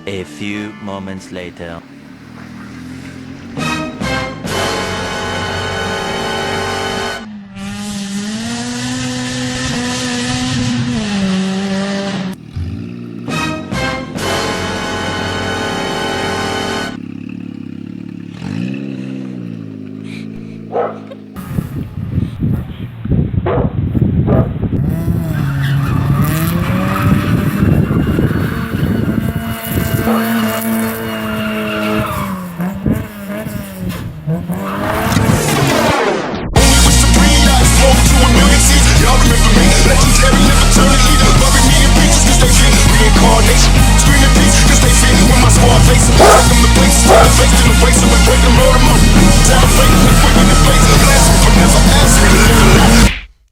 A few moments later. Face to the face and we break them, roll them up. Down fake, we bringing the face, blasting from never ask.